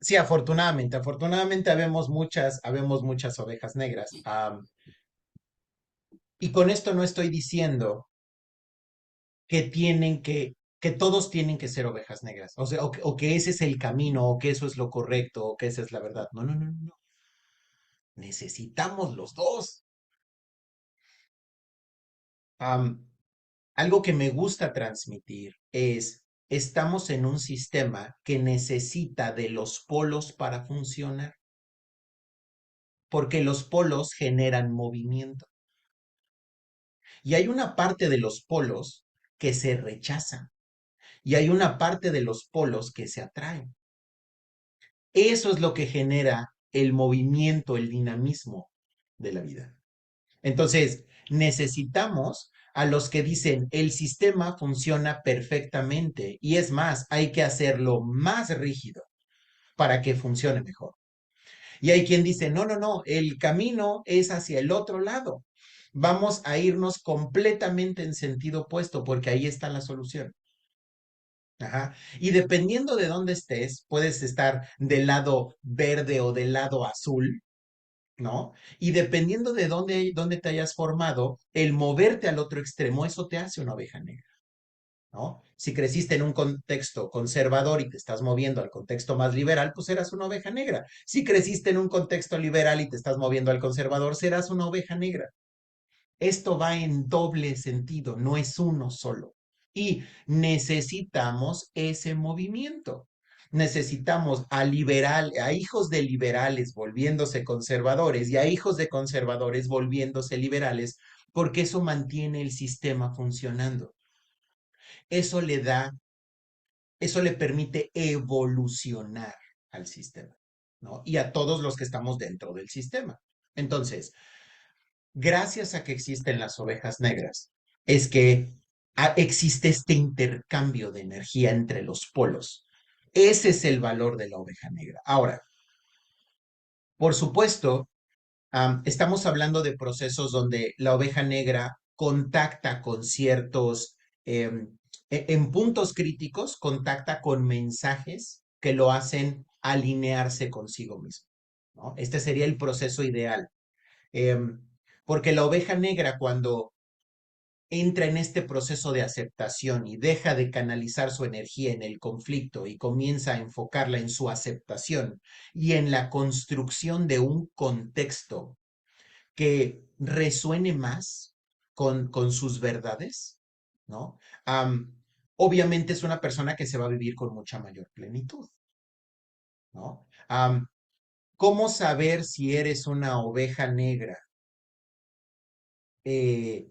Sí, afortunadamente habemos muchas ovejas negras. Y con esto no estoy diciendo que que todos tienen que ser ovejas negras, o sea, o que ese es el camino, o que eso es lo correcto, o que esa es la verdad. No, no, no, no, no. Necesitamos los dos. Am, Algo que me gusta transmitir es, estamos en un sistema que necesita de los polos para funcionar, porque los polos generan movimiento. Y hay una parte de los polos que se rechazan y hay una parte de los polos que se atraen. Eso es lo que genera el movimiento, el dinamismo de la vida. Entonces, necesitamos a los que dicen el sistema funciona perfectamente y es más, hay que hacerlo más rígido para que funcione mejor. Y hay quien dice, no, no, no, el camino es hacia el otro lado. Vamos a irnos completamente en sentido opuesto porque ahí está la solución. Ajá. Y dependiendo de dónde estés, puedes estar del lado verde o del lado azul, ¿no? Y dependiendo de dónde te hayas formado, el moverte al otro extremo, eso te hace una oveja negra, ¿no? Si creciste en un contexto conservador y te estás moviendo al contexto más liberal, pues serás una oveja negra. Si creciste en un contexto liberal y te estás moviendo al conservador, serás una oveja negra. Esto va en doble sentido, no es uno solo. Y necesitamos ese movimiento. Necesitamos a hijos de liberales volviéndose conservadores y a hijos de conservadores volviéndose liberales, porque eso mantiene el sistema funcionando. Eso le da, eso le permite evolucionar al sistema, ¿no? Y a todos los que estamos dentro del sistema. Entonces, gracias a que existen las ovejas negras, es que existe este intercambio de energía entre los polos. Ese es el valor de la oveja negra. Ahora, por supuesto, estamos hablando de procesos donde la oveja negra contacta con ciertos, en puntos críticos, contacta con mensajes que lo hacen alinearse consigo mismo, ¿no? Este sería el proceso ideal. Porque la oveja negra cuando entra en este proceso de aceptación y deja de canalizar su energía en el conflicto y comienza a enfocarla en su aceptación y en la construcción de un contexto que resuene más con sus verdades, ¿no? Um, Obviamente es una persona que se va a vivir con mucha mayor plenitud, ¿no? ¿Cómo saber si eres una oveja negra? Eh,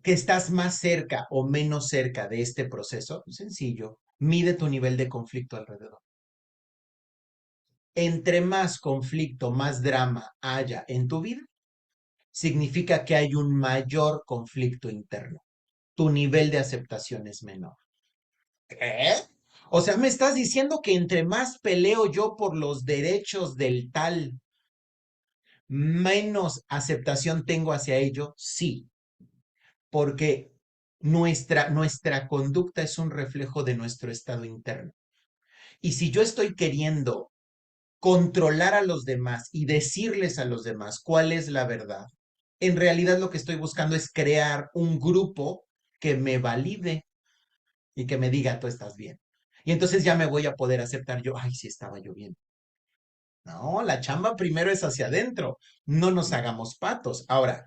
que estás más cerca o menos cerca de este proceso, sencillo, mide tu nivel de conflicto alrededor. Entre más conflicto, más drama haya en tu vida, significa que hay un mayor conflicto interno. Tu nivel de aceptación es menor. ¿Qué? O sea, me estás diciendo que entre más peleo yo por los derechos del tal, menos aceptación tengo hacia ello. Sí, porque nuestra conducta es un reflejo de nuestro estado interno. Y si yo estoy queriendo controlar a los demás y decirles a los demás cuál es la verdad, en realidad lo que estoy buscando es crear un grupo que me valide y que me diga, tú estás bien. Y entonces ya me voy a poder aceptar yo, ay, sí estaba yo bien. No, la chamba primero es hacia adentro, no nos hagamos patos. Ahora,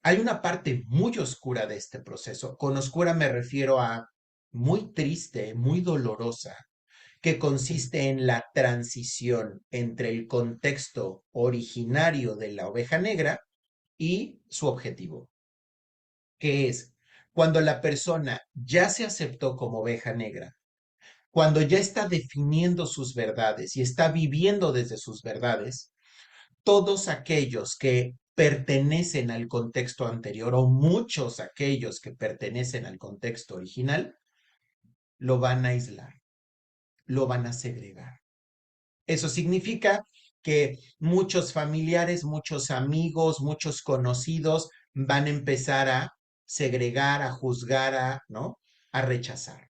hay una parte muy oscura de este proceso. Con oscura me refiero a muy triste, muy dolorosa, que consiste en la transición entre el contexto originario de la oveja negra y su objetivo, que es cuando la persona ya se aceptó como oveja negra, cuando ya está definiendo sus verdades y está viviendo desde sus verdades, todos aquellos que pertenecen al contexto anterior o muchos aquellos que pertenecen al contexto original, lo van a aislar, lo van a segregar. Eso significa que muchos familiares, muchos amigos, muchos conocidos van a empezar a segregar, a juzgar, ¿no? A rechazar.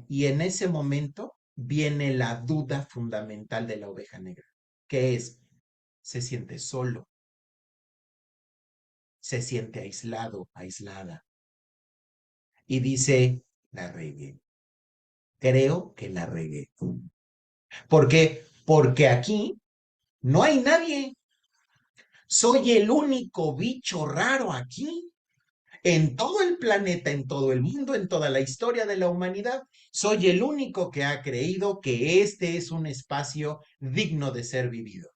Y en ese momento viene la duda fundamental de la oveja negra, que es, se siente solo, se siente aislado, aislada, y dice, la regué, creo que la regué. ¿Por qué? Porque aquí no hay nadie, soy el único bicho raro aquí. En todo el planeta, en todo el mundo, en toda la historia de la humanidad, soy el único que ha creído que este es un espacio digno de ser vivido.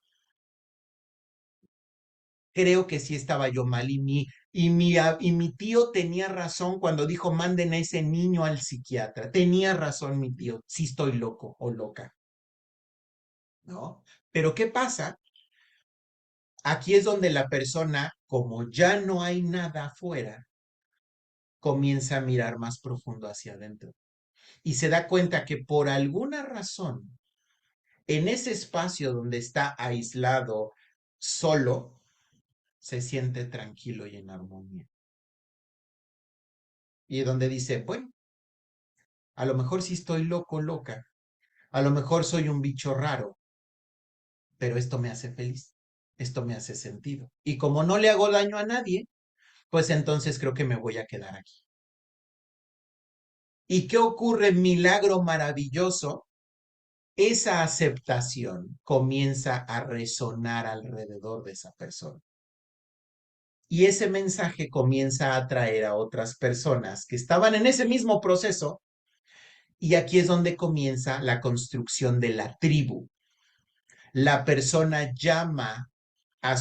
Creo que sí estaba yo mal y mi tío tenía razón cuando dijo manden a ese niño al psiquiatra. Tenía razón mi tío, sí estoy loco o loca, ¿no? Pero ¿qué pasa? Aquí es donde la persona, como ya no hay nada afuera, comienza a mirar más profundo hacia adentro y se da cuenta que por alguna razón, en ese espacio donde está aislado, solo, se siente tranquilo y en armonía. Y donde dice, bueno, a lo mejor sí estoy loco, loca, a lo mejor soy un bicho raro, pero esto me hace feliz, esto me hace sentido. Y como no le hago daño a nadie, pues entonces creo que me voy a quedar aquí. ¿Y qué ocurre? Milagro maravilloso. Esa aceptación comienza a resonar alrededor de esa persona. Y ese mensaje comienza a atraer a otras personas que estaban en ese mismo proceso. Y aquí es donde comienza la construcción de la tribu. La persona llama a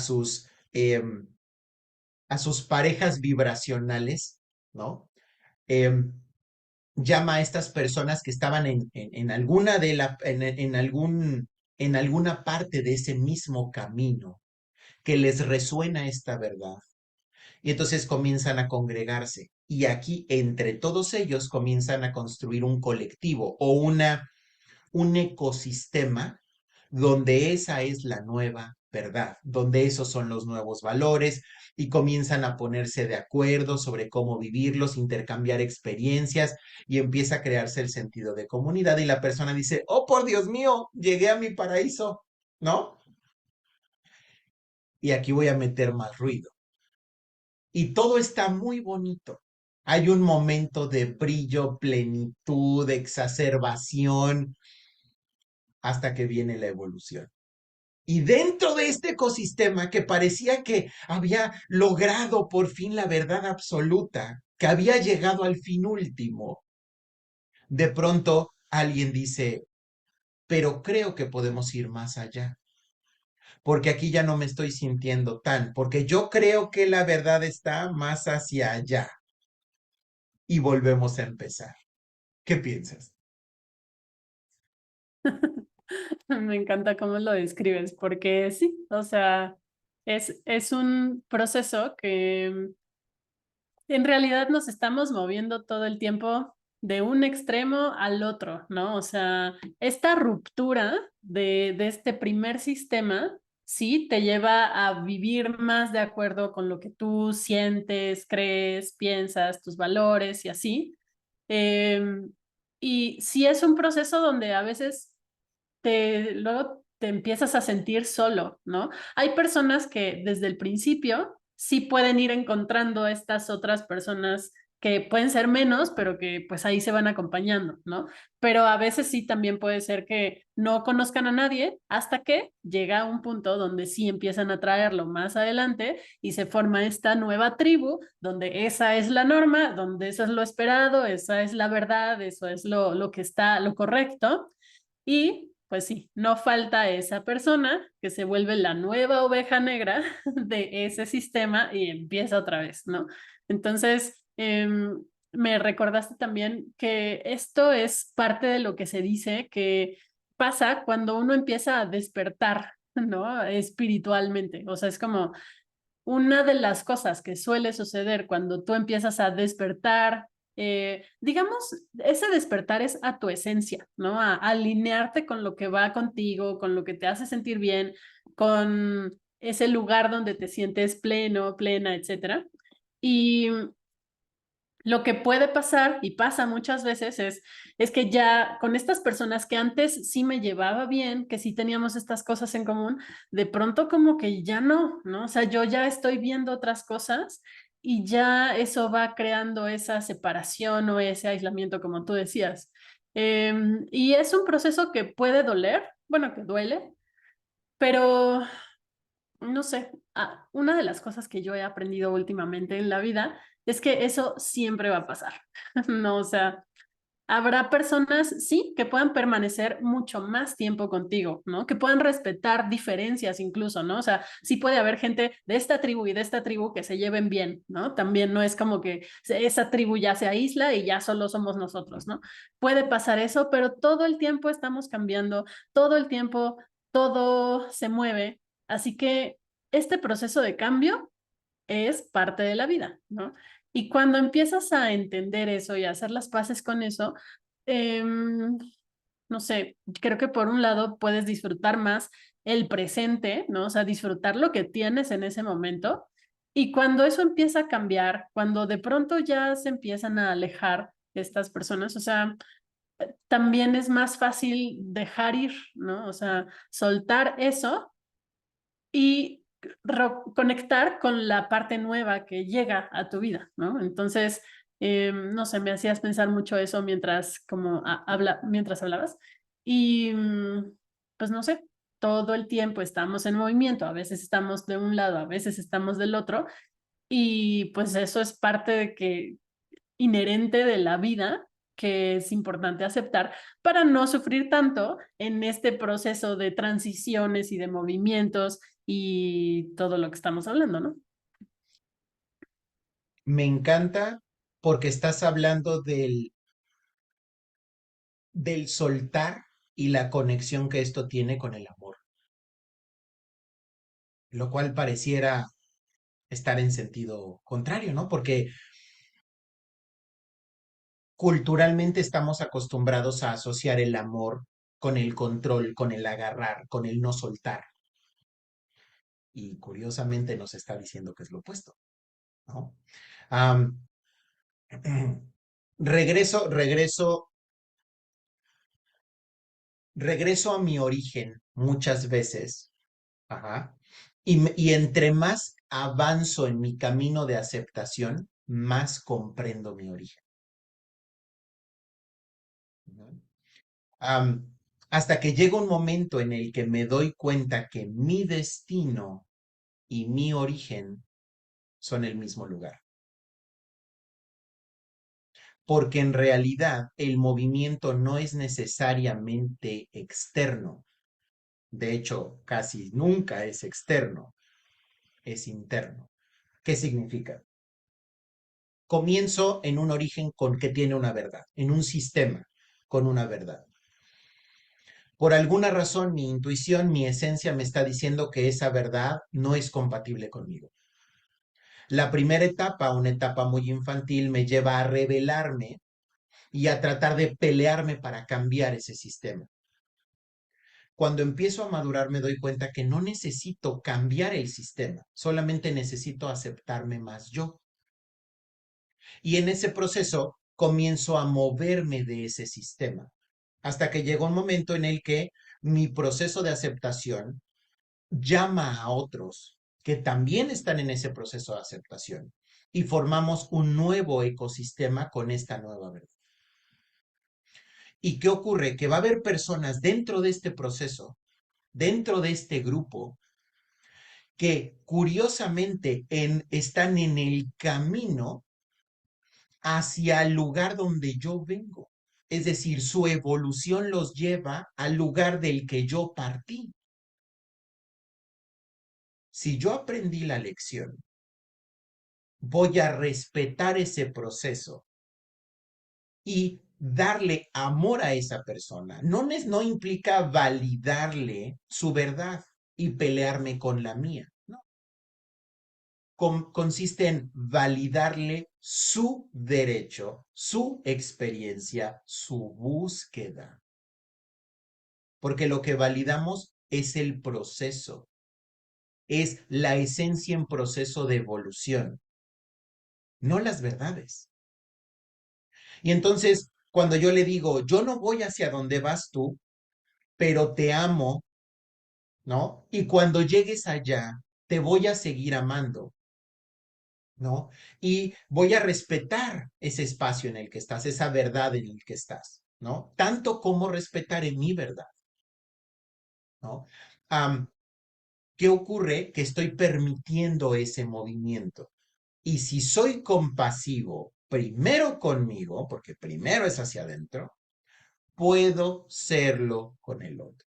a sus parejas vibracionales, ¿no? Eh, llama a estas personas que estaban en alguna de la, en alguna parte de ese mismo camino, que les resuena esta verdad. Y entonces comienzan a congregarse. Y aquí, entre todos ellos, comienzan a construir un colectivo o un ecosistema donde esa es la nueva verdad, donde esos son los nuevos valores y comienzan a ponerse de acuerdo sobre cómo vivirlos, intercambiar experiencias y empieza a crearse el sentido de comunidad y la persona dice, oh, por Dios mío, llegué a mi paraíso, ¿no? Y aquí voy a meter más ruido. Y todo está muy bonito. Hay un momento de brillo, plenitud, exacerbación, hasta que viene la evolución. Y dentro de este ecosistema que parecía que había logrado por fin la verdad absoluta, que había llegado al fin último, de pronto alguien dice, pero creo que podemos ir más allá, porque aquí ya no me estoy sintiendo tan, porque yo creo que la verdad está más hacia allá. Y volvemos a empezar. ¿Qué piensas? Me encanta cómo lo describes, porque sí, o sea, es un proceso que en realidad nos estamos moviendo todo el tiempo de un extremo al otro, ¿no? O sea, esta ruptura de este primer sistema, sí, te lleva a vivir más de acuerdo con lo que tú sientes, crees, piensas, tus valores y así. Em, y sí es un proceso donde a veces luego te empiezas a sentir solo, ¿no? Hay personas que desde el principio sí pueden ir encontrando a estas otras personas que pueden ser menos, pero que pues ahí se van acompañando, ¿no? Pero a veces sí también puede ser que no conozcan a nadie hasta que llega un punto donde sí empiezan a traerlo más adelante y se forma esta nueva tribu donde esa es la norma, donde eso es lo esperado, esa es la verdad, eso es lo que está, lo correcto. Y pues sí, no falta esa persona que se vuelve la nueva oveja negra de ese sistema y empieza otra vez, ¿no? Entonces, me recordaste también que esto es parte de lo que se dice que pasa cuando uno empieza a despertar, ¿no? Espiritualmente. O sea, es como una de las cosas que suele suceder cuando tú empiezas a despertar, digamos, ese despertar es a tu esencia, ¿no? A alinearte con lo que va contigo, con lo que te hace sentir bien, con ese lugar donde te sientes pleno, plena, etcétera. Y Lo que puede pasar y pasa muchas veces es que ya con estas personas que antes sí me llevaba bien, que sí teníamos estas cosas en común, de pronto como que ya no, ¿no? O sea, yo ya estoy viendo otras cosas y ya eso va creando esa separación o ese aislamiento, como tú decías. Y es un proceso que puede doler, bueno, que duele, pero no sé, una de las cosas que yo he aprendido últimamente en la vida es que eso siempre va a pasar. No, o sea, habrá personas, sí, que puedan permanecer mucho más tiempo contigo, ¿no? Que puedan respetar diferencias incluso, ¿no? O sea, sí puede haber gente de esta tribu y de esta tribu que se lleven bien, ¿no? También no es como que esa tribu ya se aísla y ya solo somos nosotros, ¿no? Puede pasar eso, pero todo el tiempo estamos cambiando, todo el tiempo todo se mueve, así que este proceso de cambio es parte de la vida, ¿no? Y cuando empiezas a entender eso y a hacer las paces con eso, no sé, creo que por un lado puedes disfrutar más el presente, ¿no? O sea, disfrutar lo que tienes en ese momento. Y cuando eso empieza a cambiar, cuando de pronto ya se empiezan a alejar estas personas, o sea, también es más fácil dejar ir, ¿no? O sea, soltar eso y conectar con la parte nueva que llega a tu vida, ¿no? Entonces, no sé, me hacías pensar mucho eso mientras como mientras hablabas y pues no sé, todo el tiempo estamos en movimiento, a veces estamos de un lado, a veces estamos del otro y pues eso es parte de que inherente de la vida que es importante aceptar para no sufrir tanto en este proceso de transiciones y de movimientos y todo lo que estamos hablando, ¿no? Me encanta porque estás hablando del soltar y la conexión que esto tiene con el amor, lo cual pareciera estar en sentido contrario, ¿no? Porque culturalmente estamos acostumbrados a asociar el amor con el control, con el agarrar, con el no soltar. Y curiosamente nos está diciendo que es lo opuesto, ¿no? Am, regreso, regreso a mi origen muchas veces. Ajá. Y entre más avanzo en mi camino de aceptación, más comprendo mi origen, ¿no? Am, hasta que llega un momento en el que me doy cuenta que mi destino y mi origen son el mismo lugar. Porque en realidad el movimiento no es necesariamente externo. De hecho, casi nunca es externo, es interno. ¿Qué significa? Comienzo en un origen con que tiene una verdad, en un sistema con una verdad. Por alguna razón, mi intuición, mi esencia me está diciendo que esa verdad no es compatible conmigo. La primera etapa, una etapa muy infantil, me lleva a rebelarme y a tratar de pelearme para cambiar ese sistema. Cuando empiezo a madurar me doy cuenta que no necesito cambiar el sistema, solamente necesito aceptarme más yo. Y en ese proceso comienzo a moverme de ese sistema, hasta que llega un momento en el que mi proceso de aceptación llama a otros que también están en ese proceso de aceptación y formamos un nuevo ecosistema con esta nueva verdad. ¿Y qué ocurre? Que va a haber personas dentro de este proceso, dentro de este grupo, que curiosamente están en el camino hacia el lugar donde yo vengo. Es decir, su evolución los lleva al lugar del que yo partí. Si yo aprendí la lección, voy a respetar ese proceso y darle amor a esa persona. No implica validarle su verdad y pelearme con la mía. No. Consiste en validarle su derecho, su experiencia, su búsqueda. Porque lo que validamos es el proceso, es la esencia en proceso de evolución, no las verdades. Y entonces, cuando yo le digo, yo no voy hacia donde vas tú, pero te amo, ¿no? Y cuando llegues allá, te voy a seguir amando, ¿no? Y voy a respetar ese espacio en el que estás, esa verdad en el que estás, ¿no? Tanto como respetaré mi verdad, ¿no? Am, ¿Qué ocurre? Que estoy permitiendo ese movimiento. Y si soy compasivo primero conmigo, porque primero es hacia adentro, puedo serlo con el otro.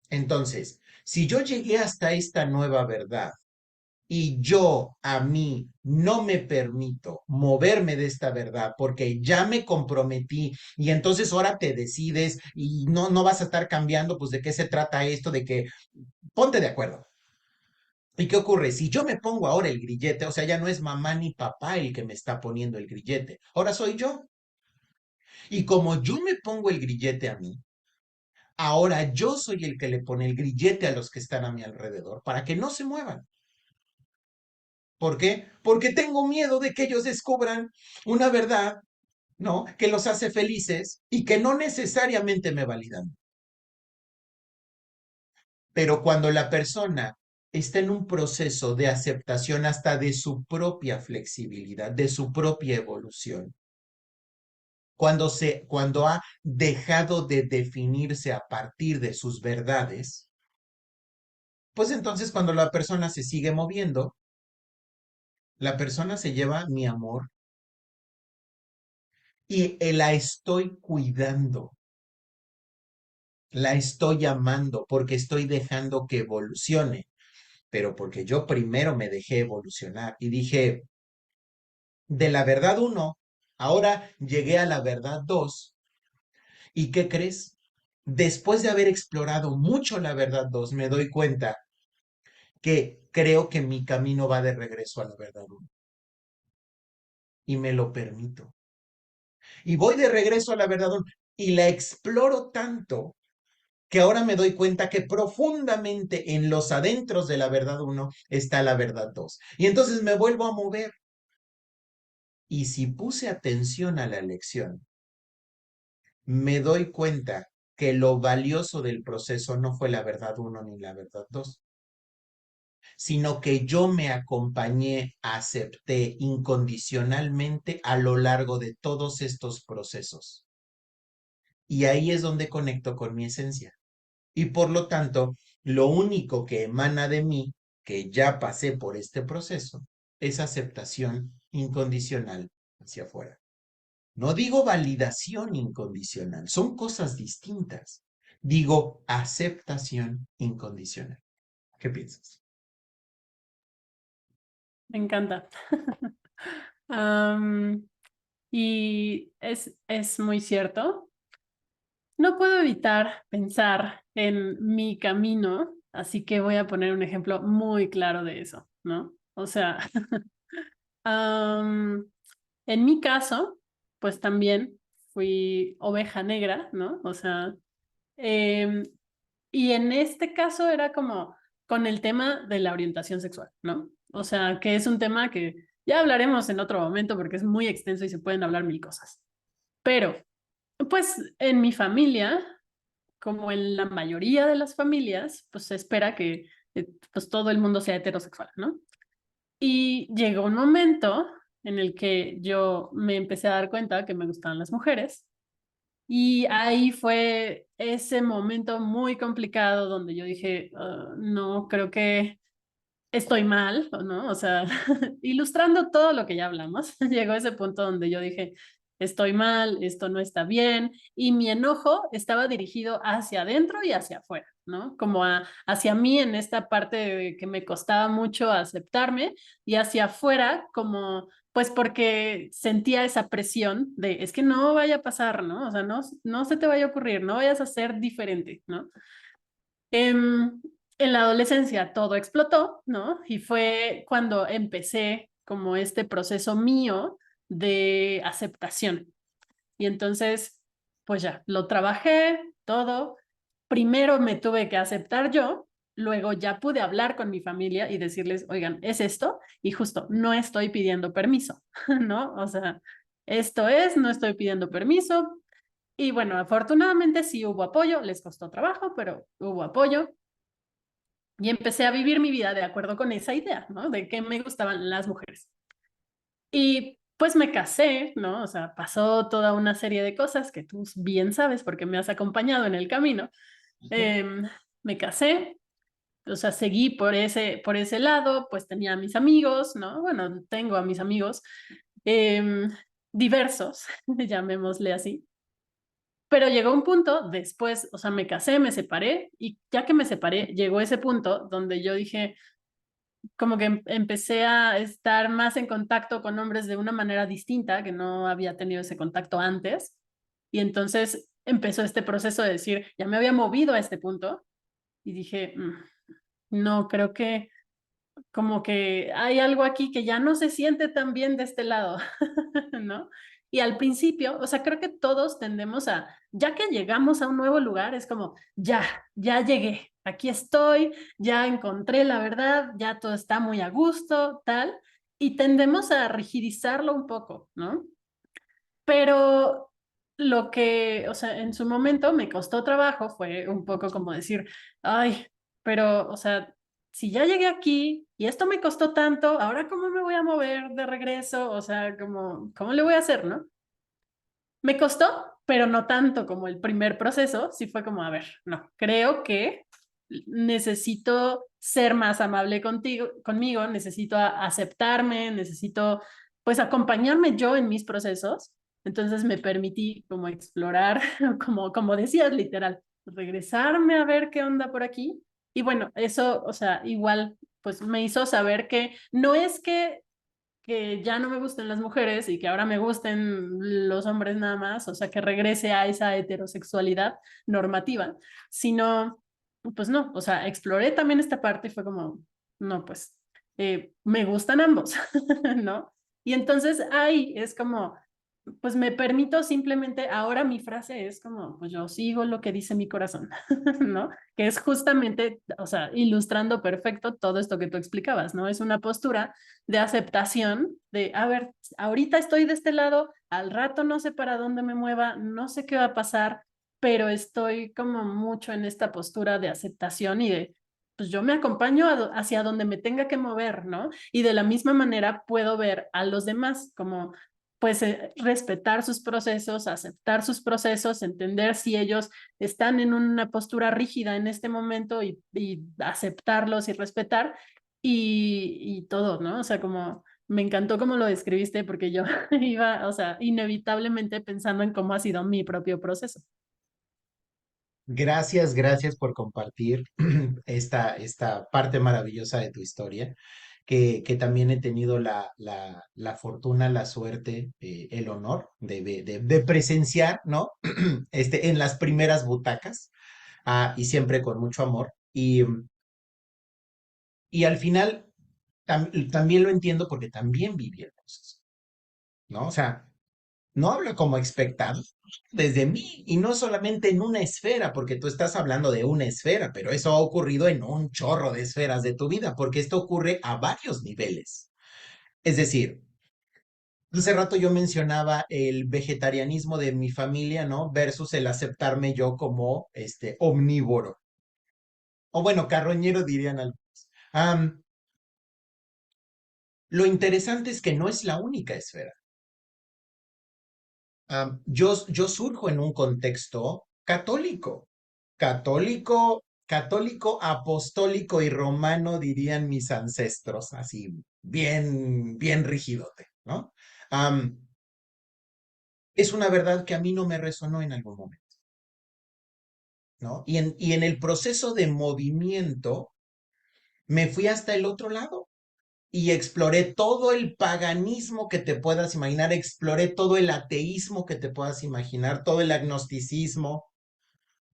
Entonces, si yo llegué hasta esta nueva verdad y yo a mí no me permito moverme de esta verdad porque ya me comprometí y entonces ahora te decides y no vas a estar cambiando, pues de qué se trata esto, de que ponte de acuerdo. ¿Y qué ocurre? Si yo me pongo ahora el grillete, o sea, ya no es mamá ni papá el que me está poniendo el grillete, ahora soy yo. Y como yo me pongo el grillete a mí, ahora yo soy el que le pone el grillete a los que están a mi alrededor para que no se muevan. ¿Por qué? Porque tengo miedo de que ellos descubran una verdad, ¿no? Que los hace felices y que no necesariamente me validan. Pero cuando la persona está en un proceso de aceptación hasta de su propia flexibilidad, de su propia evolución, cuando ha dejado de definirse a partir de sus verdades, pues entonces cuando la persona se sigue moviendo, la persona se lleva mi amor y la estoy cuidando, la estoy amando porque estoy dejando que evolucione, pero porque yo primero me dejé evolucionar y dije, de la verdad uno, ahora llegué a la verdad dos. ¿Y qué crees? Después de haber explorado mucho la verdad dos, me doy cuenta que creo que mi camino va de regreso a la verdad uno. Y me lo permito. Y voy de regreso a la verdad uno. Y la exploro tanto que ahora me doy cuenta que profundamente en los adentros de la verdad uno está la verdad dos. Y entonces me vuelvo a mover. Y si puse atención a la lección, me doy cuenta que lo valioso del proceso no fue la verdad uno ni la verdad dos, sino que yo me acompañé, acepté incondicionalmente a lo largo de todos estos procesos. Y ahí es donde conecto con mi esencia. Y por lo tanto, lo único que emana de mí, que ya pasé por este proceso, es aceptación incondicional hacia afuera. No digo validación incondicional, son cosas distintas. Digo aceptación incondicional. ¿Qué piensas? Me encanta. Am, y es muy cierto. No puedo evitar pensar en mi camino, así que voy a poner un ejemplo muy claro de eso, ¿no? O sea, am, en mi caso, pues también fui oveja negra, ¿no? O sea, em, y en este caso era como con el tema de la orientación sexual, ¿no? O sea, que es un tema que ya hablaremos en otro momento porque es muy extenso y se pueden hablar mil cosas. Pero, pues en mi familia, como en la mayoría de las familias, pues se espera que pues todo el mundo sea heterosexual, ¿no? Y llegó un momento en el que yo me empecé a dar cuenta que me gustaban las mujeres y ahí fue ese momento muy complicado donde yo dije, no, creo que estoy mal, ¿no? O sea, ilustrando todo lo que ya hablamos, llegó ese punto donde yo dije, estoy mal, esto no está bien, y mi enojo estaba dirigido hacia adentro y hacia afuera, ¿no? Como hacia mí en esta parte de que me costaba mucho aceptarme y hacia afuera como, pues porque sentía esa presión de, es que no vaya a pasar, ¿no? O sea, no se te vaya a ocurrir, no vayas a ser diferente, ¿no? En la adolescencia todo explotó, ¿no? Y fue cuando empecé como este proceso mío de aceptación. Y entonces, pues ya, lo trabajé todo. Primero me tuve que aceptar yo, luego ya pude hablar con mi familia y decirles, oigan, es esto, y justo no estoy pidiendo permiso, ¿no? O sea, esto es, no estoy pidiendo permiso. Y bueno, afortunadamente sí hubo apoyo, les costó trabajo, pero hubo apoyo. Y empecé a vivir mi vida de acuerdo con esa idea, ¿no? De que me gustaban las mujeres. Y pues me casé, ¿no? O sea, pasó toda una serie de cosas que tú bien sabes porque me has acompañado en el camino. Ujú. Em, Me casé, o sea, seguí por ese lado, pues tenía a mis amigos, ¿no? Bueno, tengo a mis amigos em, diversos, llamémosle así. Pero llegó un punto después, o sea, me casé, me separé y ya que me separé, llegó ese punto donde yo dije, como que empecé a estar más en contacto con hombres de una manera distinta, que no había tenido ese contacto antes. Y entonces empezó este proceso de decir, ya me había movido a este punto y dije, no, creo que como que hay algo aquí que ya no se siente tan bien de este lado, ¿no? Y al principio, o sea, creo que todos tendemos a, ya que llegamos a un nuevo lugar, es como, ya llegué, aquí estoy, ya encontré la verdad, ya todo está muy a gusto, tal, y tendemos a rigidizarlo un poco, ¿no? Pero lo que, o sea, en su momento me costó trabajo, fue un poco como decir, ay, pero, o sea, si ya llegué aquí y esto me costó tanto, ahora cómo me voy a mover de regreso, o sea, ¿cómo le voy a hacer, no? Me costó, pero no tanto como el primer proceso, sí fue como, a ver, no, creo que necesito ser más amable conmigo, necesito aceptarme, necesito pues acompañarme yo en mis procesos. Entonces me permití como explorar, como decías, literal, regresarme a ver qué onda por aquí. Y bueno, eso, o sea, igual pues me hizo saber que no es que ya no me gusten las mujeres y que ahora me gusten los hombres nada más, o sea, que regrese a esa heterosexualidad normativa, sino, pues no, o sea, exploré también esta parte y fue como, no, pues me gustan ambos, ¿no? Y entonces ahí es como, pues me permito simplemente, ahora mi frase es como, pues yo sigo lo que dice mi corazón, ¿no? Que es justamente, o sea, ilustrando perfecto todo esto que tú explicabas, ¿no? Es una postura de aceptación, de, a ver, ahorita estoy de este lado, al rato no sé para dónde me mueva, no sé qué va a pasar, pero estoy como mucho en esta postura de aceptación y de, pues yo me acompaño hacia donde me tenga que mover, ¿no? Y de la misma manera puedo ver a los demás como pues respetar sus procesos, aceptar sus procesos, entender si ellos están en una postura rígida en este momento y aceptarlos y respetar y todo, ¿no? O sea, como me encantó cómo lo describiste porque yo iba, o sea, inevitablemente pensando en cómo ha sido mi propio proceso. Gracias, gracias por compartir esta parte maravillosa de tu historia, que también he tenido la fortuna, la suerte, el honor de presenciar, ¿no? En las primeras butacas, y siempre con mucho amor. Y al final también lo entiendo porque también viví el proceso, ¿no? O sea, no hablo como espectador desde mí y no solamente en una esfera, porque tú estás hablando de una esfera, pero eso ha ocurrido en un chorro de esferas de tu vida, porque esto ocurre a varios niveles. Es decir, hace rato yo mencionaba el vegetarianismo de mi familia, ¿no? Versus el aceptarme yo como omnívoro. O bueno, carroñero dirían algunos. Lo interesante es que no es la única esfera. Yo surjo en un contexto católico, católico, apostólico y romano, dirían mis ancestros, así bien, bien rigidote, ¿no? Am, es una verdad que a mí no me resonó en algún momento, ¿no? Y en el proceso de movimiento me fui hasta el otro lado y exploré todo el paganismo que te puedas imaginar, exploré todo el ateísmo que te puedas imaginar, todo el agnosticismo,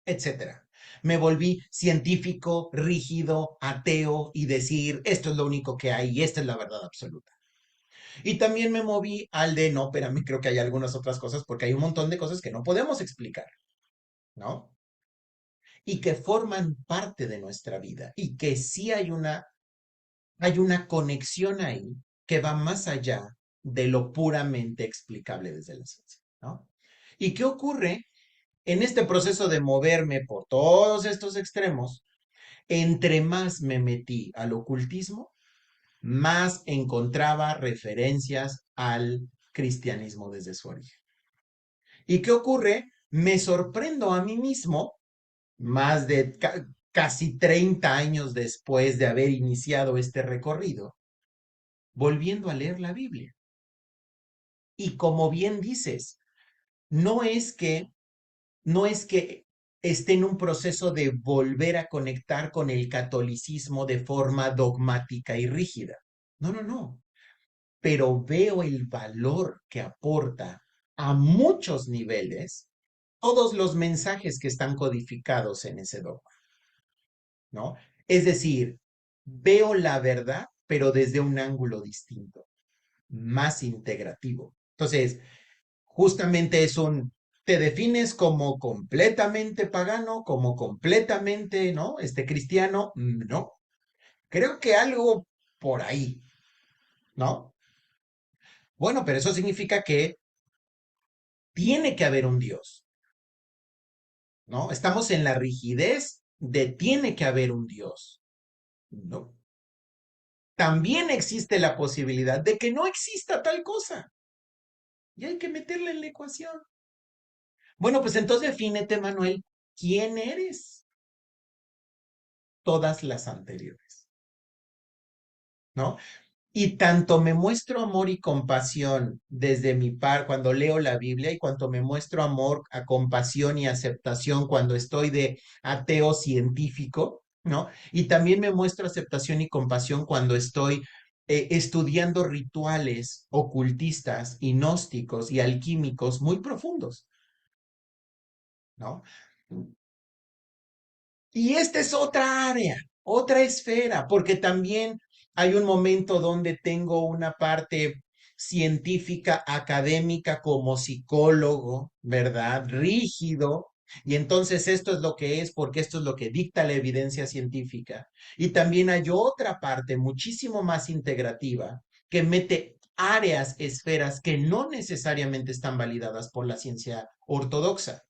etcétera. Me volví científico, rígido, ateo y decir, esto es lo único que hay y esta es la verdad absoluta. Y también me moví al de, no, pero a mí creo que hay algunas otras cosas porque hay un montón de cosas que no podemos explicar, ¿no? Y que forman parte de nuestra vida y que sí hay una conexión ahí que va más allá de lo puramente explicable desde la ciencia, ¿no? ¿Y qué ocurre en este proceso de moverme por todos estos extremos? Entre más me metí al ocultismo, más encontraba referencias al cristianismo desde su origen. ¿Y qué ocurre? Me sorprendo a mí mismo, más de casi 30 años después de haber iniciado este recorrido, volviendo a leer la Biblia. Y como bien dices, no es que, no es que esté en un proceso de volver a conectar con el catolicismo de forma dogmática y rígida. No, no, no. Pero veo el valor que aporta a muchos niveles todos los mensajes que están codificados en ese dogma, ¿no? Es decir, veo la verdad, pero desde un ángulo distinto, más integrativo. Entonces, justamente te defines como completamente pagano, como completamente, ¿no? Cristiano, no. Creo que algo por ahí, ¿no? Bueno, pero eso significa que tiene que haber un Dios, ¿no? Estamos en la rigidez de tiene que haber un Dios, ¿no? También existe la posibilidad de que no exista tal cosa y hay que meterla en la ecuación. Bueno, pues entonces defínete, Manuel, ¿quién eres? Todas las anteriores, ¿no? Y tanto me muestro amor y compasión desde mi cuando leo la Biblia y cuanto me muestro amor, a compasión y aceptación cuando estoy de ateo científico, ¿no? Y también me muestro aceptación y compasión cuando estoy estudiando rituales ocultistas y gnósticos y alquímicos muy profundos, ¿no? Y esta es otra área, otra esfera, porque también hay un momento donde tengo una parte científica, académica como psicólogo, ¿verdad? Rígido. Y entonces esto es lo que es, porque esto es lo que dicta la evidencia científica. Y también hay otra parte muchísimo más integrativa que mete áreas, esferas que no necesariamente están validadas por la ciencia ortodoxa.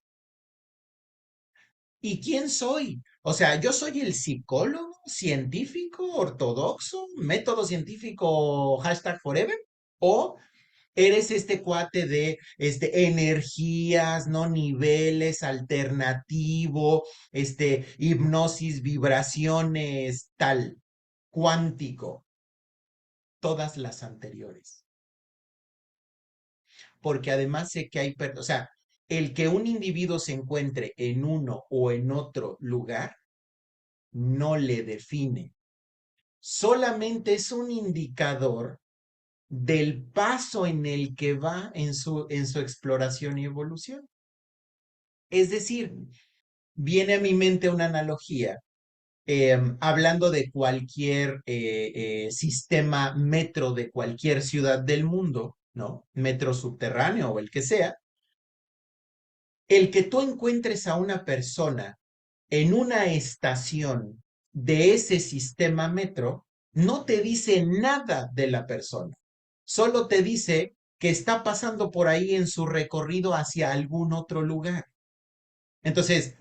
¿Y quién soy? O sea, yo soy el psicólogo científico ortodoxo, método científico hashtag forever, o eres este cuate de energías, ¿no? Niveles alternativo, hipnosis, vibraciones, tal, cuántico, todas las anteriores. Porque además sé que o sea, el que un individuo se encuentre en uno o en otro lugar no le define, solamente es un indicador del paso en el que va en su exploración y evolución. Es decir, viene a mi mente una analogía, hablando de cualquier sistema metro de cualquier ciudad del mundo, ¿no? Metro subterráneo o el que sea, el que tú encuentres a una persona en una estación de ese sistema metro no te dice nada de la persona, solo te dice que está pasando por ahí en su recorrido hacia algún otro lugar. Entonces,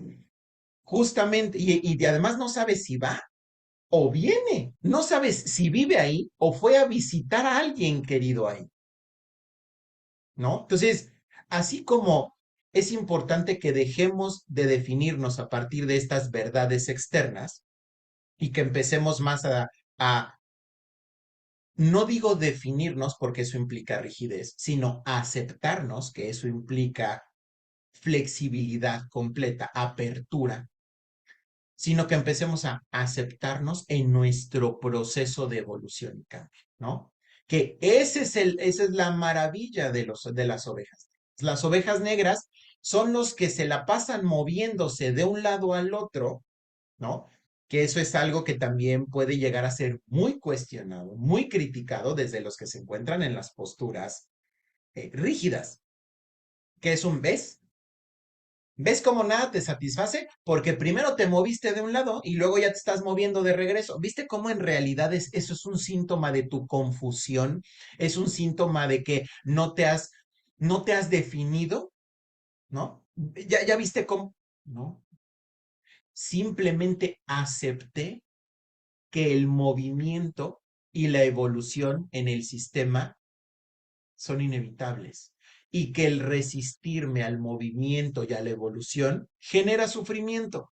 justamente, y además no sabes si va o viene, no sabes si vive ahí o fue a visitar a alguien querido ahí, ¿no? Entonces, así como es importante que dejemos de definirnos a partir de estas verdades externas, y que empecemos más a, no digo definirnos porque eso implica rigidez, sino aceptarnos, que eso implica flexibilidad completa, apertura, sino que empecemos a aceptarnos en nuestro proceso de evolución y cambio, ¿no? Que esa es la maravilla de las ovejas. Las ovejas negras son los que se la pasan moviéndose de un lado al otro, ¿no? Que eso es algo que también puede llegar a ser muy cuestionado, muy criticado desde los que se encuentran en las posturas rígidas, que es un ves. ¿Ves cómo nada te satisface? Porque primero te moviste de un lado y luego ya te estás moviendo de regreso. ¿Viste cómo en realidad eso es un síntoma de tu confusión? Es un síntoma de que no te has definido, ¿no? Ya viste cómo, ¿no? Simplemente acepté que el movimiento y la evolución en el sistema son inevitables y que el resistirme al movimiento y a la evolución genera sufrimiento.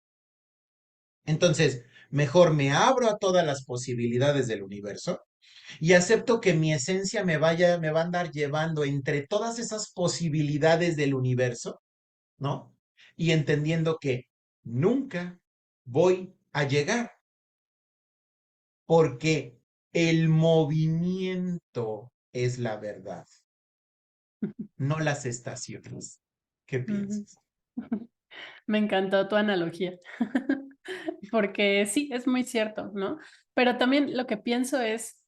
Entonces, mejor me abro a todas las posibilidades del universo y acepto que mi esencia me va a andar llevando entre todas esas posibilidades del universo, ¿no? Y entendiendo que nunca voy a llegar porque el movimiento es la verdad, no las estaciones. ¿Qué Ujú. piensas? Me encantó tu analogía, porque sí, es muy cierto, ¿no? Pero también lo que pienso es,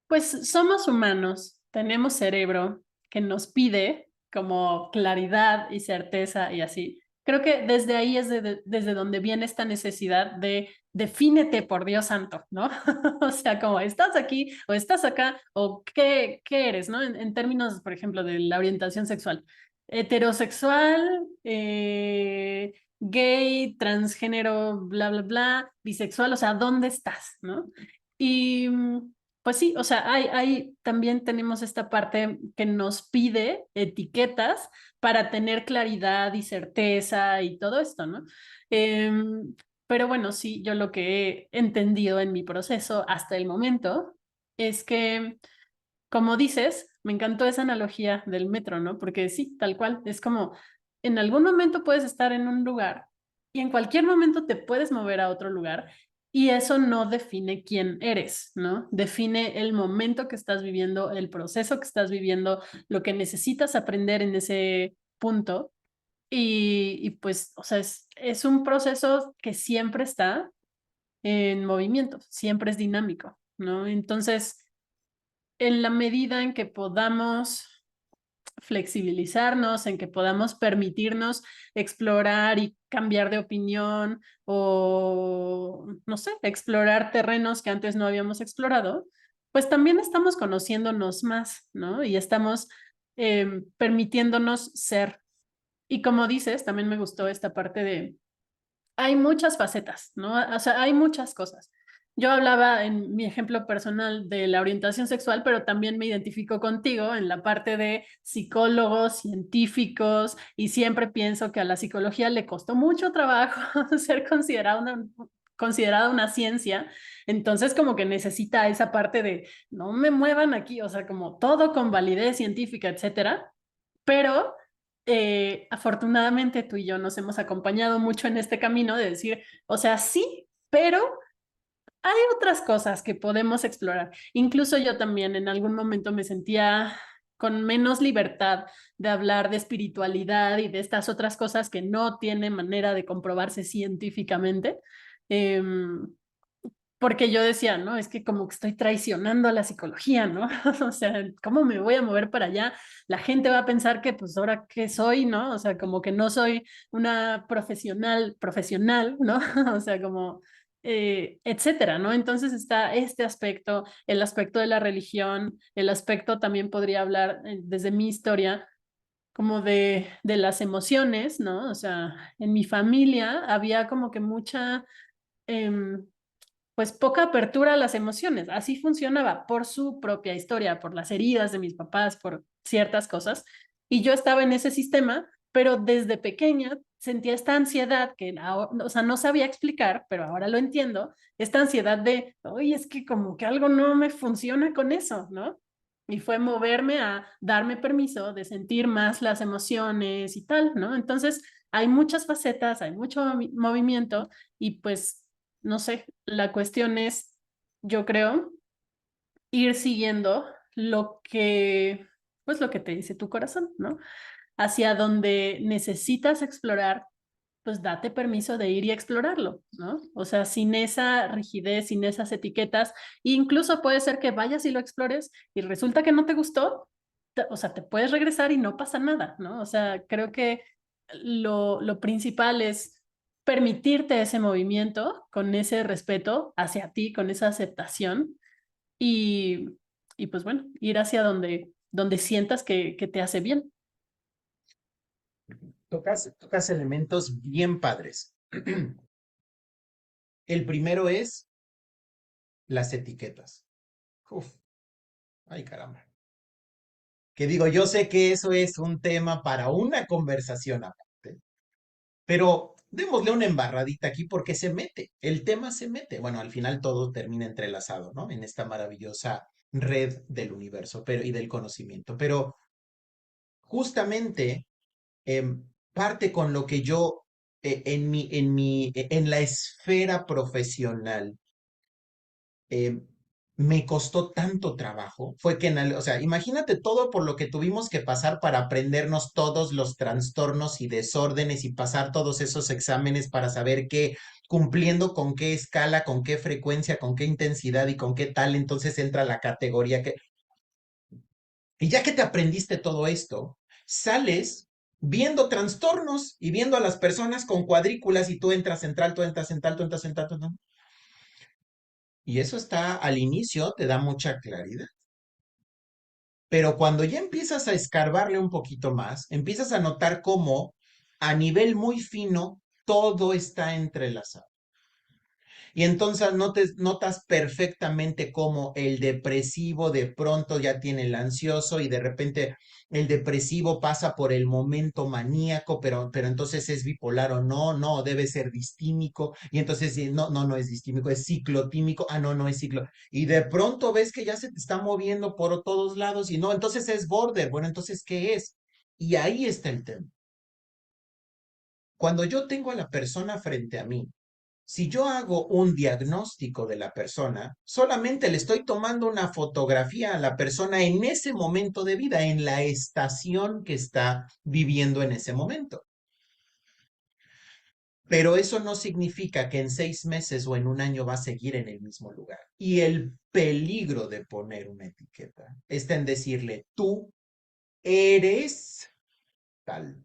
pues somos humanos, tenemos cerebro que nos pide como claridad y certeza y así. Creo que desde ahí es desde donde viene esta necesidad de defínete por Dios santo, ¿no? O sea, como estás aquí o estás acá o qué eres, ¿no? En términos, por ejemplo, de la orientación sexual. Heterosexual, gay, transgénero, bla, bla, bla, bisexual, o sea, ¿dónde estás, no? Y pues sí, o sea, también tenemos esta parte que nos pide etiquetas para tener claridad y certeza y todo esto, ¿no? Pero bueno, sí, yo lo que he entendido en mi proceso hasta el momento es que, como dices, me encantó esa analogía del metro, ¿no? Porque sí, tal cual, es como en algún momento puedes estar en un lugar y en cualquier momento te puedes mover a otro lugar y eso no define quién eres, ¿no? Define el momento que estás viviendo, el proceso que estás viviendo, lo que necesitas aprender en ese punto y pues, o sea, es un proceso que siempre está en movimiento, siempre es dinámico, ¿no? Entonces, en la medida en que podamos flexibilizarnos, en que podamos permitirnos explorar y cambiar de opinión o, no sé, explorar terrenos que antes no habíamos explorado, pues también estamos conociéndonos más, ¿no? Y estamos permitiéndonos ser. Y como dices, también me gustó esta parte de hay muchas facetas, ¿no? O sea, hay muchas cosas. Yo hablaba en mi ejemplo personal de la orientación sexual, pero también me identifico contigo en la parte de psicólogos, científicos, y siempre pienso que a la psicología le costó mucho trabajo ser considerada una ciencia, entonces como que necesita esa parte de no me muevan aquí, o sea, como todo con validez científica, etcétera, pero afortunadamente tú y yo nos hemos acompañado mucho en este camino de decir, o sea, sí, pero hay otras cosas que podemos explorar. Incluso yo también en algún momento me sentía con menos libertad de hablar de espiritualidad y de estas otras cosas que no tienen manera de comprobarse científicamente. Um, Porque yo decía, no, es que como que estoy traicionando a la psicología, ¿no? O sea, ¿cómo me voy a mover para allá? La gente va a pensar que pues ahora qué soy, ¿no? O sea, como que no soy una profesional, ¿no? O sea, como, etcétera, ¿no? Entonces está este aspecto, el aspecto de la religión, el aspecto también podría hablar desde mi historia como de las emociones, ¿no? O sea, en mi familia había como que mucha... em, pues poca apertura a las emociones. Así funcionaba por su propia historia, por las heridas de mis papás, por ciertas cosas. Y yo estaba en ese sistema, pero desde pequeña sentía esta ansiedad que, o sea, no sabía explicar, pero ahora lo entiendo, esta ansiedad de, oye, es que como que algo no me funciona con eso, ¿no? Y fue moverme a darme permiso de sentir más las emociones y tal, ¿no? Entonces, hay muchas facetas, hay mucho movimiento y pues no sé, la cuestión es, yo creo, ir siguiendo pues lo que te dice tu corazón, ¿no? Hacia donde necesitas explorar, pues date permiso de ir y explorarlo, ¿no? O sea, sin esa rigidez, sin esas etiquetas, e incluso puede ser que vayas y lo explores y resulta que no te gustó, o sea, te puedes regresar y no pasa nada, ¿no? O sea, creo que lo principal es permitirte ese movimiento con ese respeto hacia ti, con esa aceptación y, y pues bueno, ir hacia donde sientas que te hace bien. Tocas elementos bien padres. El primero es las etiquetas. Uf, ay caramba. Que digo, yo sé que eso es un tema para una conversación aparte, pero démosle una embarradita aquí porque se mete, el tema se mete. Bueno, al final todo termina entrelazado, ¿no? En esta maravillosa red del universo y del conocimiento. Pero justamente parte con lo que yo en la esfera profesional eh, me costó tanto trabajo, fue que, o sea, imagínate todo por lo que tuvimos que pasar para aprendernos todos los trastornos y desórdenes y pasar todos esos exámenes para saber qué, cumpliendo con qué escala, con qué frecuencia, con qué intensidad y con qué tal, entonces entra la categoría que... Y ya que te aprendiste todo esto, sales viendo trastornos y viendo a las personas con cuadrículas y tú entras central, tú entras central, tú entras central, tú entras... Y eso está al inicio, te da mucha claridad. Pero cuando ya empiezas a escarbarle un poquito más, empiezas a notar cómo a nivel muy fino todo está entrelazado. Y entonces notas perfectamente cómo el depresivo de pronto ya tiene el ansioso y de repente el depresivo pasa por el momento maníaco, pero entonces es bipolar o no, no, debe ser distímico. Y entonces no, no, no es distímico, es ciclotímico, ah, no, no es ciclo. Y de pronto ves que ya se te está moviendo por todos lados y no, entonces es border. Bueno, entonces, ¿qué es? Y ahí está el tema. Cuando yo tengo a la persona frente a mí, si yo hago un diagnóstico de la persona, solamente le estoy tomando una fotografía a la persona en ese momento de vida, en la estación que está viviendo en ese momento. Pero eso no significa que en 6 meses o en un año va a seguir en el mismo lugar. Y el peligro de poner una etiqueta está en decirle, tú eres tal.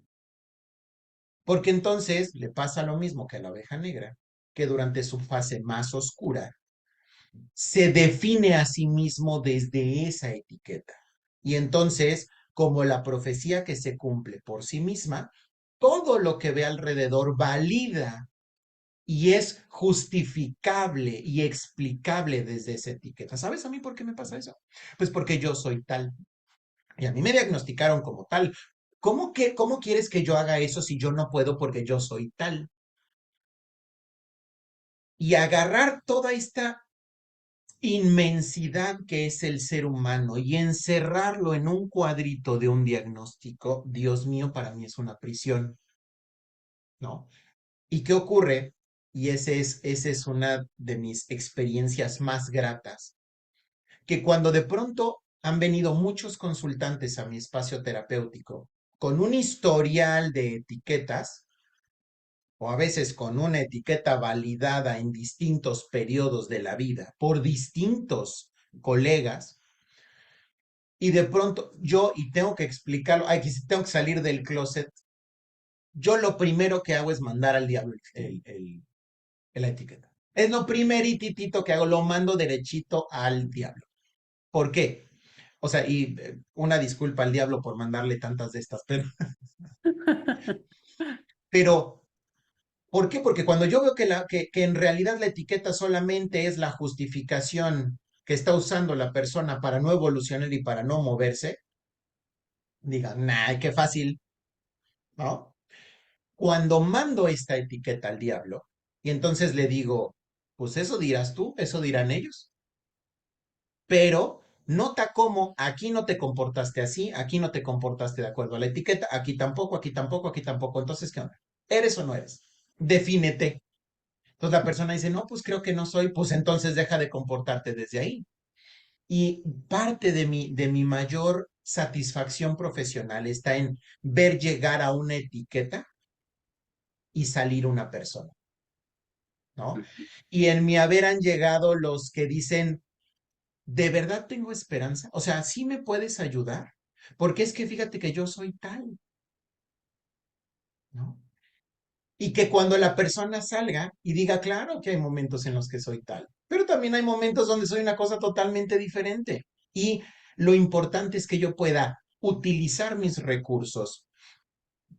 Porque entonces le pasa lo mismo que a la oveja negra, que durante su fase más oscura se define a sí mismo desde esa etiqueta. Y entonces, como la profecía que se cumple por sí misma, todo lo que ve alrededor valida y es justificable y explicable desde esa etiqueta. ¿Sabes a mí por qué me pasa eso? Pues porque yo soy tal. Y a mí me diagnosticaron como tal. ¿Cómo quieres que yo haga eso si yo no puedo porque yo soy tal? Y agarrar toda esta inmensidad que es el ser humano y encerrarlo en un cuadrito de un diagnóstico, Dios mío, para mí es una prisión, ¿no? ¿Y qué ocurre? Y esa es una de mis experiencias más gratas, que cuando de pronto han venido muchos consultantes a mi espacio terapéutico con un historial de etiquetas, o a veces con una etiqueta validada en distintos periodos de la vida por distintos colegas, y de pronto yo, y tengo que explicarlo, ay, que si tengo que salir del closet, yo lo primero que hago es mandar al diablo la etiqueta. Es lo primeritito que hago, lo mando derechito al diablo. ¿Por qué? O sea, y una disculpa al diablo por mandarle tantas de estas, pero ¿por qué? Porque cuando yo veo que en realidad la etiqueta solamente es la justificación que está usando la persona para no evolucionar y para no moverse, digan, nah, qué fácil, ¿no? Cuando mando esta etiqueta al diablo, y entonces le digo, pues eso dirás tú, eso dirán ellos, pero nota cómo aquí no te comportaste así, aquí no te comportaste de acuerdo a la etiqueta, aquí tampoco, aquí tampoco, aquí tampoco, entonces, ¿qué onda? ¿Eres o no eres? Defínete. Entonces la persona dice, no, pues creo que no soy, pues entonces deja de comportarte desde ahí. Y parte de mi mayor satisfacción profesional está en ver llegar a una etiqueta y salir una persona, ¿no? Y en mi haber han llegado los que dicen, ¿de verdad tengo esperanza? O sea, ¿sí me puedes ayudar? Porque es que fíjate que yo soy tal. ¿no? Y que cuando la persona salga y diga, claro que hay momentos en los que soy tal, pero también hay momentos donde soy una cosa totalmente diferente. Y lo importante es que yo pueda utilizar mis recursos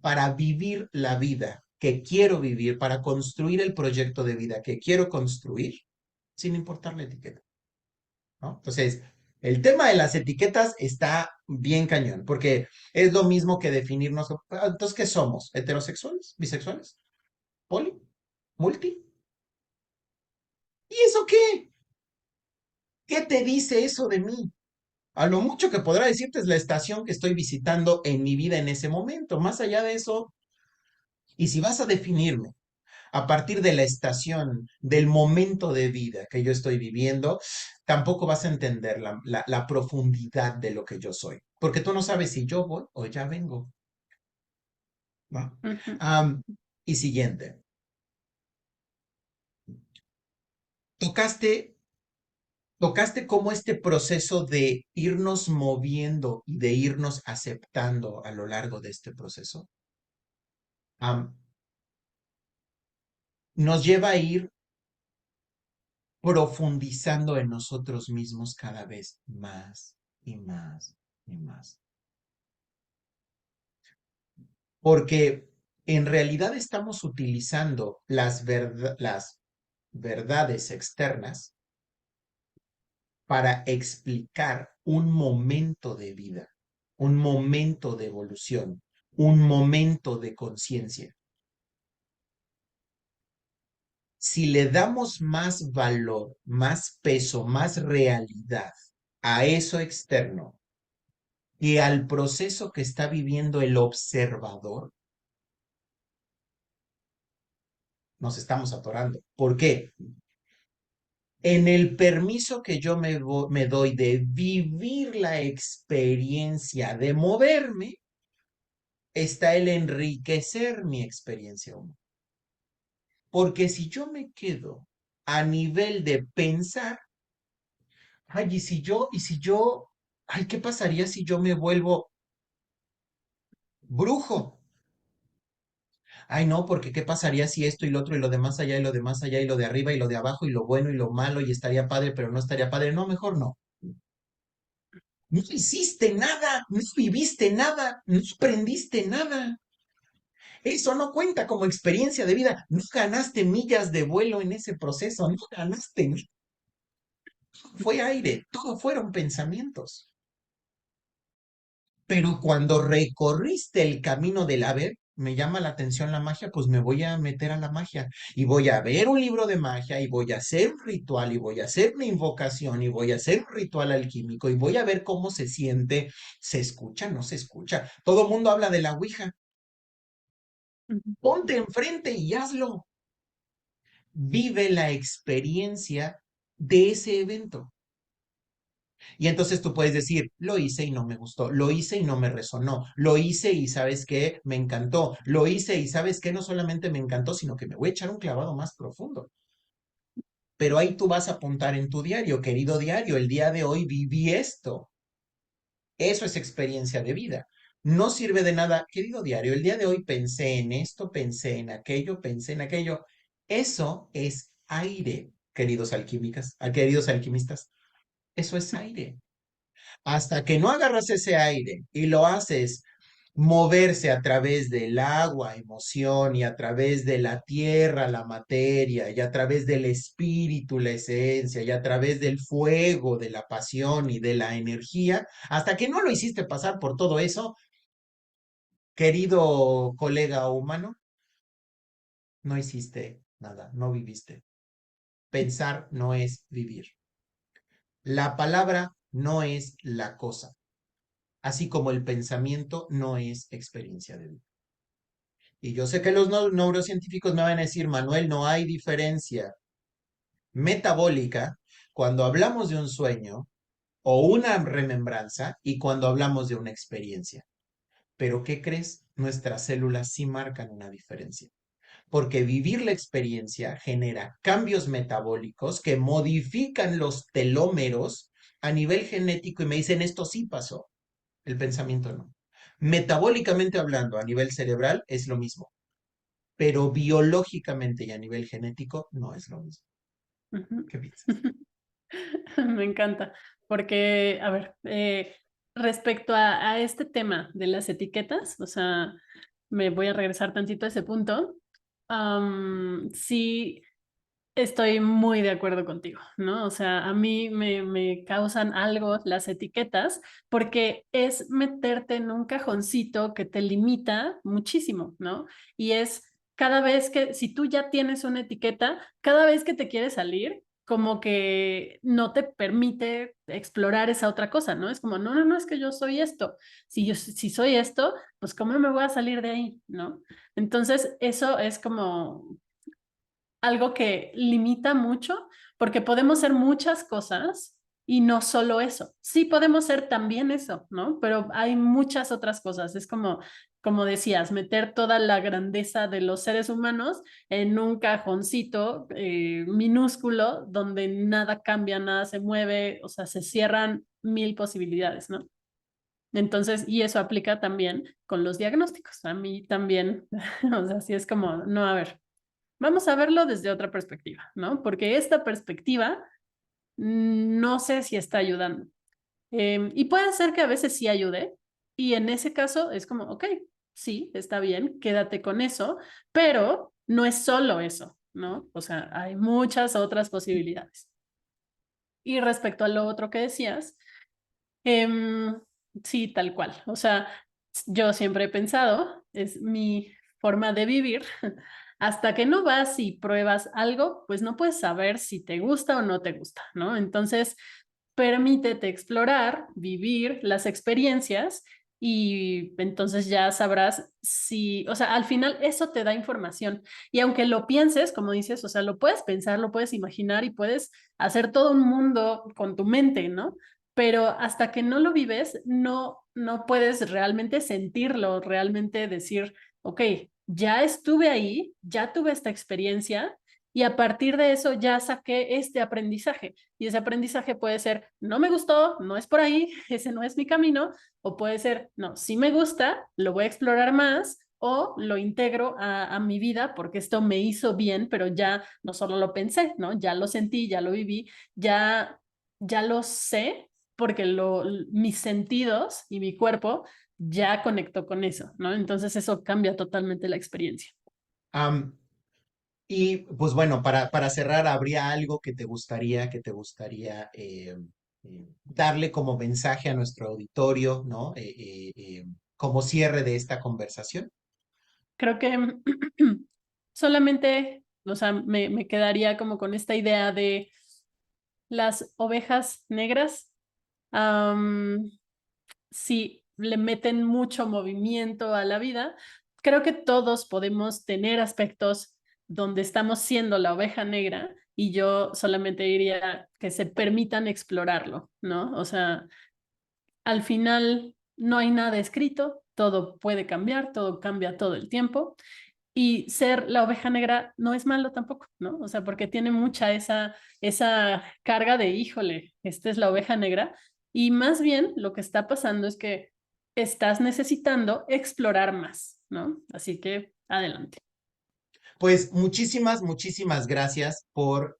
para vivir la vida que quiero vivir, para construir el proyecto de vida que quiero construir, sin importar la etiqueta, ¿no? Entonces, el tema de las etiquetas está bien cañón, porque es lo mismo que definirnos. Entonces, ¿qué somos? ¿Heterosexuales? ¿Bisexuales? ¿Poli? ¿Multi? ¿Y eso qué? ¿Qué te dice eso de mí? A lo mucho que podrá decirte es la estación que estoy visitando en mi vida en ese momento. Más allá de eso, y si vas a definirme a partir de la estación, del momento de vida que yo estoy viviendo, tampoco vas a entender la profundidad de lo que yo soy. Porque tú no sabes si yo voy o ya vengo. ¿Va? Ujú, Am, y siguiente, tocaste, tocaste cómo este proceso de irnos moviendo y de irnos aceptando a lo largo de este proceso am, nos lleva a ir profundizando en nosotros mismos cada vez más y más y más. Porque en realidad estamos utilizando las verdades externas para explicar un momento de vida, un momento de evolución, un momento de conciencia. Si le damos más valor, más peso, más realidad a eso externo que al proceso que está viviendo el observador, nos estamos atorando. ¿Por qué? En el permiso que yo me doy de vivir la experiencia de moverme, está el enriquecer mi experiencia humana. Porque si yo me quedo a nivel de pensar, ay, ay, ¿qué pasaría si yo me vuelvo brujo? Ay, no, porque ¿qué pasaría si esto y lo otro y lo de más allá y lo de más allá y lo de arriba y lo de abajo y lo bueno y lo malo y estaría padre, pero no estaría padre? No, mejor no. No hiciste nada, no viviste nada, no aprendiste nada. Eso no cuenta como experiencia de vida. No ganaste millas de vuelo en ese proceso, no ganaste. Fue aire, todo fueron pensamientos. Pero cuando recorriste el camino del haber, me llama la atención la magia, pues me voy a meter a la magia y voy a ver un libro de magia y voy a hacer un ritual y voy a hacer una invocación y voy a hacer un ritual alquímico y voy a ver cómo se siente, se escucha, no se escucha. Todo el mundo habla de la Ouija. ujú, Ponte enfrente y hazlo. Vive la experiencia de ese evento. Y entonces tú puedes decir, lo hice y no me gustó, lo hice y no me resonó, lo hice y sabes qué, me encantó, lo hice y sabes qué, no solamente me encantó, sino que me voy a echar un clavado más profundo. Pero ahí tú vas a apuntar en tu diario, querido diario, el día de hoy viví esto. Eso es experiencia de vida. No sirve de nada, querido diario, el día de hoy pensé en esto, pensé en aquello, pensé en aquello. Eso es aire, queridos alquímicas, queridos alquimistas. Eso es aire. Hasta que no agarras ese aire y lo haces moverse a través del agua, emoción, y a través de la tierra, la materia, y a través del espíritu, la esencia, y a través del fuego, de la pasión y de la energía, hasta que no lo hiciste pasar por todo eso, querido colega humano, no hiciste nada, no viviste. Pensar no es vivir. La palabra no es la cosa, así como el pensamiento no es experiencia de vida. Y yo sé que los neurocientíficos me van a decir, Manuel, no hay diferencia metabólica cuando hablamos de un sueño o una remembranza y cuando hablamos de una experiencia. Pero ¿qué crees? Nuestras células sí marcan una diferencia, porque vivir la experiencia genera cambios metabólicos que modifican los telómeros a nivel genético y me dicen, esto sí pasó, el pensamiento no. Metabólicamente hablando, a nivel cerebral, es lo mismo. pero biológicamente y a nivel genético no es lo mismo. Ujú. ¿Qué piensas? Me encanta, porque, a ver, respecto a este tema de las etiquetas, o sea, me voy a regresar tantito a ese punto. Sí, estoy muy de acuerdo contigo, ¿no? O sea, a mí me causan algo las etiquetas porque es meterte en un cajoncito que te limita muchísimo, ¿no? Y es cada vez que, si tú ya tienes una etiqueta, cada vez que te quieres salir, como que no te permite explorar esa otra cosa, ¿no? Es como, no, no, no, es que yo soy esto. Si soy esto, pues ¿cómo me voy a salir de ahí, ¿no? Entonces, eso es como algo que limita mucho, porque podemos ser muchas cosas y no solo eso. Sí podemos ser también eso, ¿no? Pero hay muchas otras cosas. Es como, como decías, meter toda la grandeza de los seres humanos en un cajoncito minúsculo donde nada cambia, nada se mueve, o sea, se cierran mil posibilidades, ¿no? Entonces, y eso aplica también con los diagnósticos. A mí también, o sea, sí es como, no, a ver, vamos a verlo desde otra perspectiva, ¿no? Porque esta perspectiva no sé si está ayudando. Y puede ser que a veces sí ayude, y en ese caso es como, ok, sí, está bien, quédate con eso, pero no es solo eso, ¿no? O sea, hay muchas otras posibilidades. Y respecto a lo otro que decías, em, sí, tal cual. O sea, yo siempre he pensado, es mi forma de vivir. Hasta que no vas y pruebas algo, pues no puedes saber si te gusta o no te gusta, ¿no? Entonces, permítete explorar, vivir las experiencias y entonces ya sabrás si, o sea, al final eso te da información. Y aunque lo pienses, como dices, o sea, lo puedes pensar, lo puedes imaginar y puedes hacer todo un mundo con tu mente, ¿no? Pero hasta que no lo vives, no puedes realmente sentirlo, realmente decir, ok, ya estuve ahí, ya tuve esta experiencia y a partir de eso ya saqué este aprendizaje. Y ese aprendizaje puede ser, no me gustó, no es por ahí, ese no es mi camino, o puede ser, no, sí me gusta, lo voy a explorar más o lo integro a mi vida porque esto me hizo bien, pero ya no solo lo pensé, ¿no? Ya lo sentí, ya lo viví, ya, ya lo sé porque mis sentidos y mi cuerpo ya conectó con eso, ¿no? Entonces eso cambia totalmente la experiencia. Am, y pues bueno, para cerrar, ¿habría algo que te gustaría darle como mensaje a nuestro auditorio, ¿no? Como cierre de esta conversación. Creo que solamente, o sea, me quedaría como con esta idea de las ovejas negras. am, si le meten mucho movimiento a la vida, creo que todos podemos tener aspectos donde estamos siendo la oveja negra y yo solamente diría que se permitan explorarlo, ¿no? O sea, al final no hay nada escrito, todo puede cambiar, todo cambia todo el tiempo y ser la oveja negra no es malo tampoco, ¿no? O sea, porque tiene mucha esa carga de, híjole, esta es la oveja negra. Y más bien lo que está pasando es que estás necesitando explorar más, ¿no? Así que adelante. Pues muchísimas, muchísimas gracias por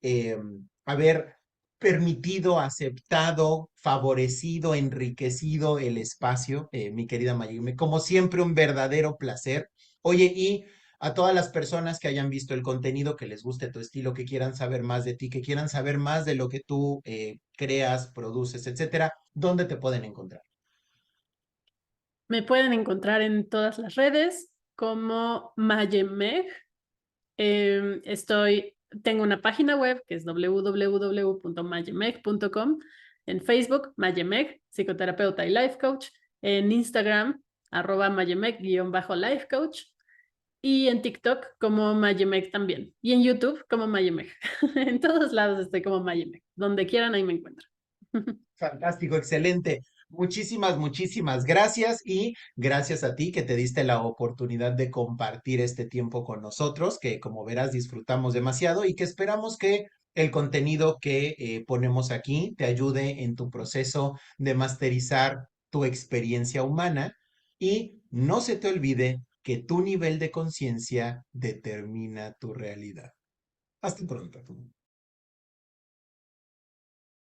haber permitido, aceptado, favorecido, enriquecido el espacio, mi querida Mayume. Como siempre, un verdadero placer. Oye, y a todas las personas que hayan visto el contenido, que les guste tu estilo, que quieran saber más de ti, que quieran saber más de lo que tú creas, produces, etcétera, ¿dónde te pueden encontrar? Me pueden encontrar en todas las redes como Mayemeg. Tengo una página web que es www.mayemeg.com, en Facebook, Mayemeg, psicoterapeuta y life coach, en Instagram, @Mayemeg_life coach, y en TikTok como Mayemeg también, y en YouTube como Mayemeg. En todos lados estoy como Mayemeg, donde quieran ahí me encuentran. Fantástico, excelente. Muchísimas, muchísimas gracias y gracias a ti que te diste la oportunidad de compartir este tiempo con nosotros, que como verás disfrutamos demasiado y que esperamos que el contenido que ponemos aquí te ayude en tu proceso de masterizar tu experiencia humana y no se te olvide que tu nivel de conciencia determina tu realidad. Hasta pronto.